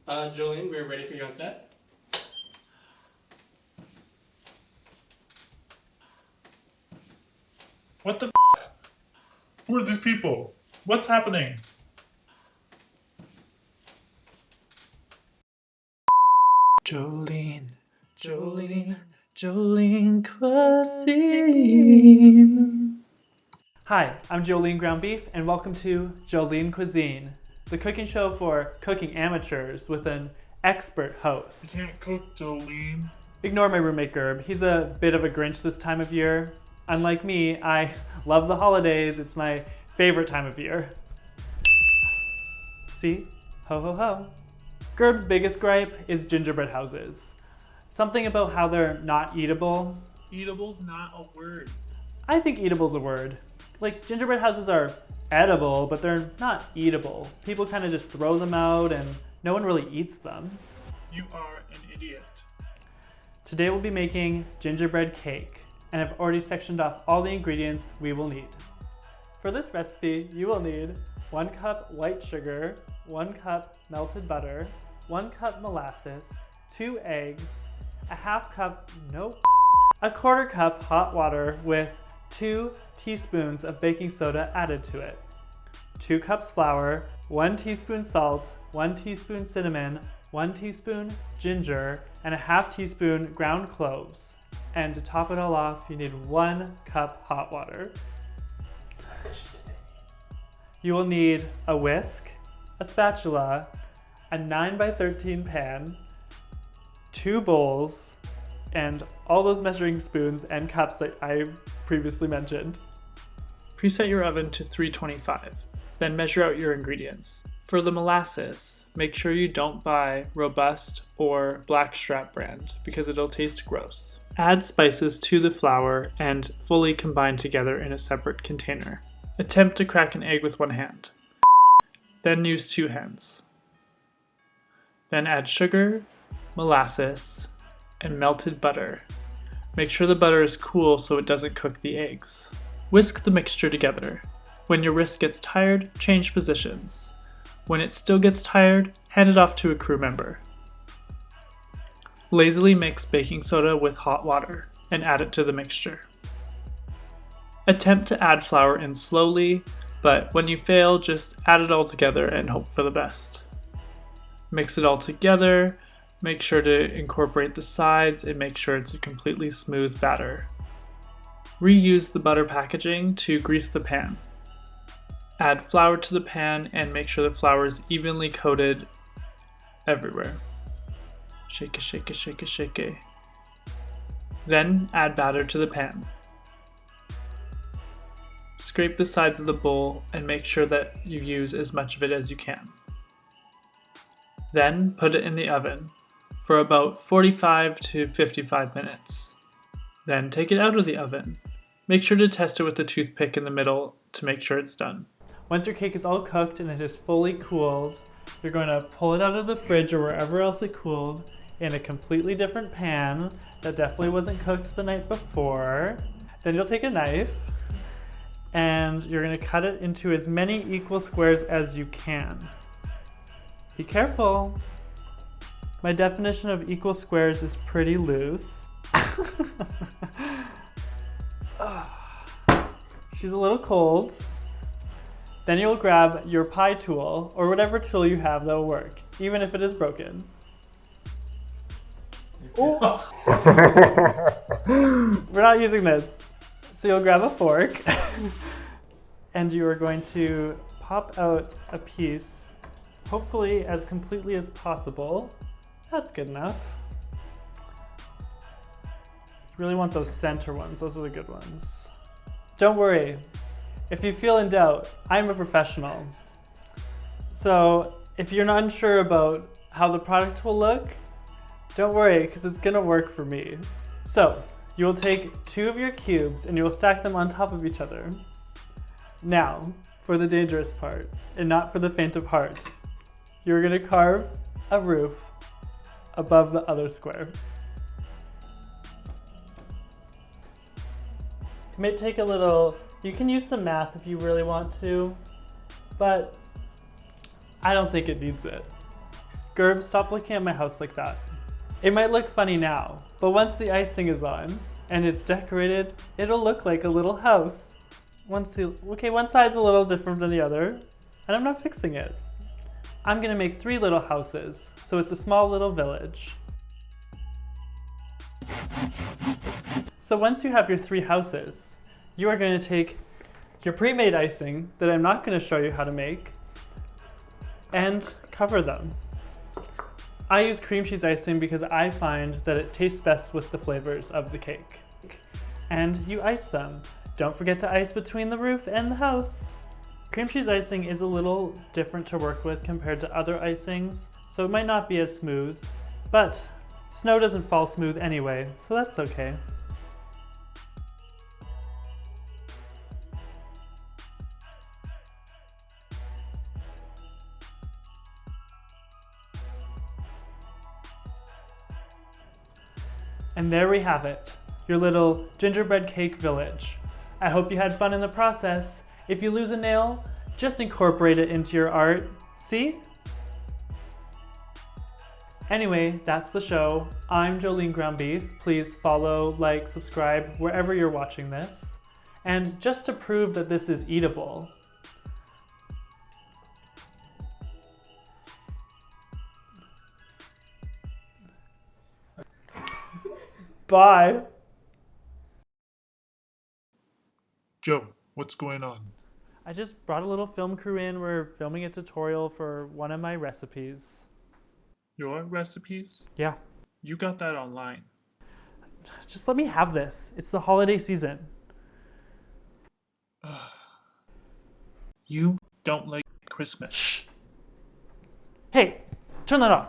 Jolean, we're ready for you on set. What the f***? Who are these people? What's happening? Jolean, Jolean Cuisine. Hi, I'm Jolean Ground Beef, and welcome to Jolean Cuisine, the cooking show for cooking amateurs with an expert host. I can't cook, Jolean. Ignore my roommate Gerb, he's a bit of a Grinch this time of year. Unlike me, I love the holidays, it's my favorite time of year. See? Ho ho ho. Gerb's biggest gripe is gingerbread houses. Something about how they're not eatable. Eatable's not a word. I think eatable's a word. Like, gingerbread houses are edible, but they're not eatable. People kind of just throw them out and no one really eats them. You are an idiot. Today we'll be making gingerbread cake, and I've already sectioned off all the ingredients we will need. For this recipe, you will need 1 cup white sugar, 1 cup melted butter, 1 cup molasses, 2 eggs, a half cup, a quarter cup hot water with 2 teaspoons of baking soda added to it, 2 cups flour, 1 teaspoon salt, 1 teaspoon cinnamon, 1 teaspoon ginger, and a half teaspoon ground cloves. And to top it all off, you need 1 cup hot water. You will need a whisk, a spatula, a 9x13 pan, 2 bowls, and all those measuring spoons and cups that I previously mentioned. Preset your oven to 325, then measure out your ingredients. For the molasses, make sure you don't buy Robust or Blackstrap brand because it'll taste gross. Add spices to the flour and fully combine together in a separate container. Attempt to crack an egg with 1 hand. Then use 2 hands. Then add sugar, molasses, and melted butter. Make sure the butter is cool so it doesn't cook the eggs. Whisk the mixture together. When your wrist gets tired, change positions. When it still gets tired, hand it off to a crew member. Lazily mix baking soda with hot water and add it to the mixture. Attempt to add flour in slowly, but when you fail, just add it all together and hope for the best. Mix it all together, make sure to incorporate the sides and make sure it's a completely smooth batter. Reuse the butter packaging to grease the pan. Add flour to the pan and make sure the flour is evenly coated everywhere. Shake it, shake it, shake it, shake it. Then add batter to the pan. Scrape the sides of the bowl and make sure that you use as much of it as you can. Then put it in the oven for about 45 to 55 minutes. Then take it out of the oven. Make sure to test it with a toothpick in the middle to make sure it's done. Once your cake is all cooked and it is fully cooled, you're going to pull it out of the fridge or wherever else it cooled in a completely different pan that definitely wasn't cooked the night before. Then you'll take a knife and you're going to cut it into as many equal squares as you can. Be careful. My definition of equal squares is pretty loose. She's a little cold. Then you'll grab your pie tool or whatever tool you have that will work, even if it is broken. Oh. We're not using this. So you'll grab a fork and you are going to pop out a piece, hopefully as completely as possible. That's good enough. You really want those center ones, those are the good ones. Don't worry, if you feel in doubt, I'm a professional. So if you're not unsure about how the product will look, don't worry, because it's gonna work for me. So you will take 2 of your cubes and you will stack them on top of each other. Now, for the dangerous part, and not for the faint of heart, you're gonna carve a roof above the other square. It may take a little, you can use some math if you really want to, but I don't think it needs it. Gerb, stop looking at my house like that. It might look funny now, but once the icing is on and it's decorated, it'll look like a little house. One side's a little different than the other, and I'm not fixing it. I'm gonna make 3 little houses, so it's a small little village. So once you have your 3 houses, you are going to take your pre-made icing that I'm not going to show you how to make and cover them. I use cream cheese icing because I find that it tastes best with the flavors of the cake. And you ice them. Don't forget to ice between the roof and the house. Cream cheese icing is a little different to work with compared to other icings, so it might not be as smooth, but snow doesn't fall smooth anyway, so that's okay. And there we have it, your little gingerbread cake village. I hope you had fun in the process. If you lose a nail, just incorporate it into your art. See? Anyway, that's the show. I'm Jolean Ground Beef. Please follow, like, subscribe wherever you're watching this. And just to prove that this is eatable, bye. Joe, what's going on? I just brought a little film crew in. We're filming a tutorial for one of my recipes. Your recipes? Yeah, You got that online. just let me have this. It's the holiday season. You don't like Christmas. Shh. Hey, turn that off.